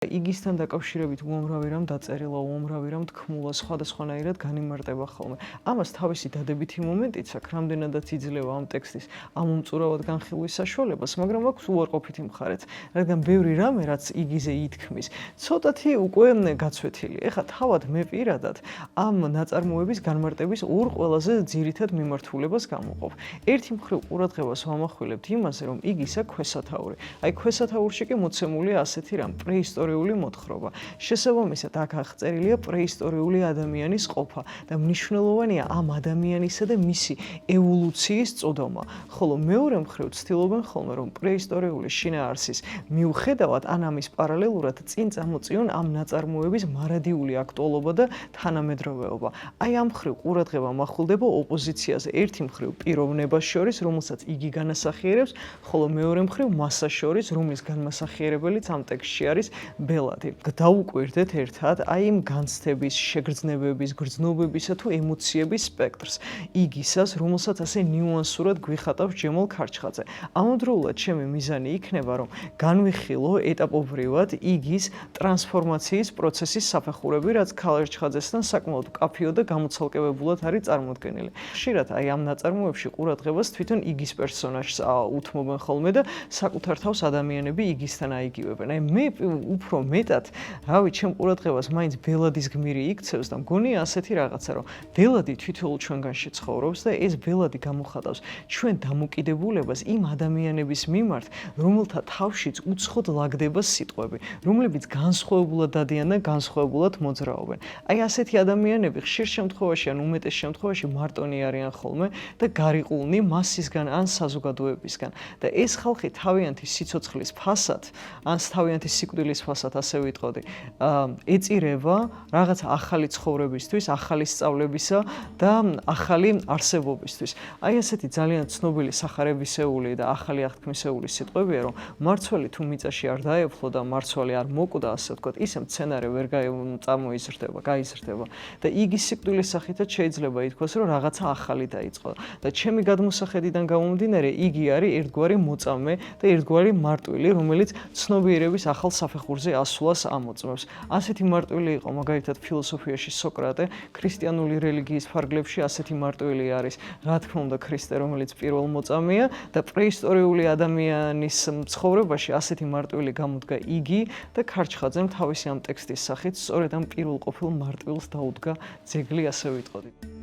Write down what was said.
იგისთან დაკავშირებით უამრავი რამ დაწერილა, უამრავი რამ თქმულა, სხვადასხვანაირად განიმარტება ხოლმე. ამას თავისი დადებითი მომენტიც აქვს, რამდენადაც იძლევა ამ ტექსტის ამომწურავად განხილვის საშუალებას, მაგრამ აქვს უარყოფითი მხარეც, რადგან ბევრი რამე, რაც იგიზე ითქმის, ცოტათი უკვე გაცვეთილი. ეხლა თავად მე პირადად ამ ნაწარმოების განმარტების ორ ყველაზე ძირითად მიმართულებას გამოვყოფ. ერთი მხრივ ყურადღებას ვამახვილებთ იმაზე, რომ იგისა ქვესათაური. აი ქვესათაურში კი მოცემულია ასეთი რამ, პრეისტორიული მოთხრობა. შესაბამისად, აქ აღწერილია პრეისტორიული ადამიანის ყოფა და მნიშვნელოვანია ამ ადამიანისა და მისი ევოლუციის წოდომა. ხოლო მეორე მხრივ ცდილობენ ხოლმე, რომ პრეისტორიული შინაარსის მიუხედავად ან ამის პარალელურად წინ წამოწიონ ამ ნაწარმოების მარადიული აქტუალობა და თანამედროვეობა. აი ამ მხრივ ყურადღება მახვილდება ოპოზიციაზე ერთი მხრივ პიროვნებას შორის, რომელსაც იგი განასახიერებს, ხოლო მეორე მხრივ მასას შორის, რომლის განმასახიერებელიც ამ ტექსტში არის ბელადი. დავუკვირდეთ ერთად აი იმ განცდების, შეგრძნებების, გრძნობებისა თუ ემოციების სპექტრს იგისას, რომელსაც ასე ნიუანსურად გვიხატავს ჯემალ ქარჩხაძე. ამავდროულად ჩემი მიზანი იქნება, რომ განვიხილო ეტაპობრივად იგის ტრანსფორმაციის პროცესის საფეხურები, რაც ქარჩხაძესთან საკმაოდ მკაფიო და გამოცალკევებულად არის წარმოდგენილი. ხშირად აი ამ ნაწარმოებში ყურადღებას თვითონ იგის პერსონაჟს უთმობენ ხოლმე და საკუთარ თავს ადამიანები იგისთან აიგივებენ. აი მე უფრო მეტად, რავი, ჩემ ყურადღებას მაინც ბელადის გმირი იქცევს და მგონია ასეთი რაღაცა, რომ ბელადი თითოეულ ჩვენგანში ცხოვრობს და ეს ბელადი გამოხატავს ჩვენ დამოკიდებულებას იმ ადამიანების მიმართ, რომელთა თავშიც უცხოდ ლაგდება სიტყვები, რომლებიც განსხვავებულად დადიან და განსხვავებულად მოძრაობენ. აი ასეთი ადამიანები ხშირ შემთხვევაში ან უმეტეს შემთხვევაში მარტონი არიან ხოლმე და გარიყულნი მასისგან ან საზოგადოებისგან. და ეს ხალხი თავიანთი სიცოცხლის ფასად, ან თავიანთი სიკვდილის ფასად, ასე ვიტყოდი, ეწირება რაღაც ახალი ცხოვრებისთვის, ახალი სწავლებისა და ახალი არსებობისთვის. აი ასეთი ძალიან ცნობილი სახარებისეული და ახალი აღთქმისეული სიტყვებია, რომ მარცვალი თუ მიწაში არ დაეფლო და მარცვალი არ მოკვდა, ასე ვთქვათ, ისე მცენარე ვერ გაიზრდება და იგის სიკვდილის სახითაც შეიძლება ითქვას, რომ რაღაცა ახალი დაიწყო. და ჩემი გადმოსახედიდან გამომდინარე, იგი არის ერთგვარი მოწამე და ერთგვარი მარტვილი, რომელიც ცნობიერების ახალ საფეხურზე ასვლას ამოწმებს. ასეთი მარტვილი იყო მაგალითად ფილოსოფიაში სოკრატე, ქრისტიანული რელიგიის ფარგლებში ასეთი მარტვილი არის, რა თქმა უნდა, ქრისტე, რომელიც პირველ მოწამეა და პრეისტორიული ადამიანის ცხოვრებაში ასეთი მარტვილი გამოდგა იგი და ქარჩხაძემ თავისი ამ ტექსტის სახით სწორედ ამ პირველ ყოფილ მარტვილს დაუდგა ძეგლი, ასე ვიტყოდით.